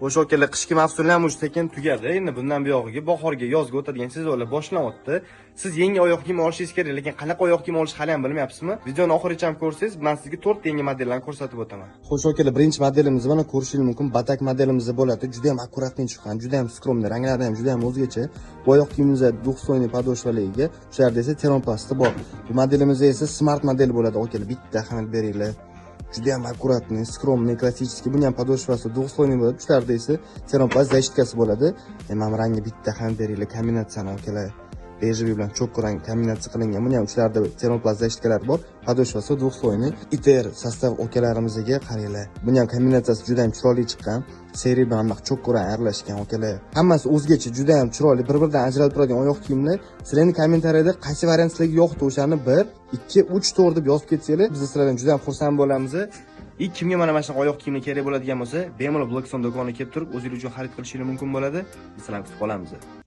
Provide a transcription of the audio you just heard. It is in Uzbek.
O'sha akalar qishki mavsumlar ham уже sekin tugadi. Endi bundan buyog'iga bahorga, yozga o'tadigan sezonlar boshlanyapti. Siz yangi oyoq kiyim olishingiz kerak, lekin qanaqa oyoq kiyim olish hali ham bilmayapsizmi? Videoni oxirigacha ham ko'rsangiz, men sizga 4 ta yangi modellarni ko'rsatib o'taman. Xo'sh akalar, birinchi modelimiz mana ko'rishingiz mumkin, batak modelimiz bo'ladi. Juda ham akkuratni chiqqan, juda ham skromniy, ranglari ham juda ham o'zgacha. Bu oyoq kiyimimizda двухслойный подошвалariga, shularda esa termopasti bor. Bu modelimizda esa smart model bo'ladi akalar. Bitta xamal beringlar. Juda ham akkuratniy, skromniy, klassический. Buni ham подошвасы двухслойный bo'ladi. Shularda esa termopast защиткasi bo'ladi. Mana rangi bitta ham beringlar, kombinatsiyani akalar. Bejeviy bilan cho'qqi rang kombinatsiya qilingan. Buni ham uchlarda termoplast защиткалari bor. Подошвасы двухслойный. ITR sostav okalarimizga qaranglar. Buni ham kombinatsiyasi juda ham chiroyli chiqqan. Seriya bilan cho'qqi rang aralashgan okalar. Hammasi o'zgacha, juda ham chiroyli, bir-biridan ajralib turadigan oyoq kiyimlar. Sizlarning kommentariyada qaysi variant sizlarga yoqdi, o'shani 1, 2, 3, 4 deb yozib ketsanglar, biz sizlardan juda ham xursand bo'lamiz. Kimga mana shunaqa oyoq kiyimlar kerak bo'ladigan bo'lsa, bemalol Blackstone do'koniga kelib turib, o'zingiz uchun xarid qilishingiz mumkin bo'ladi. Biz sizlarni kutib qolamiz.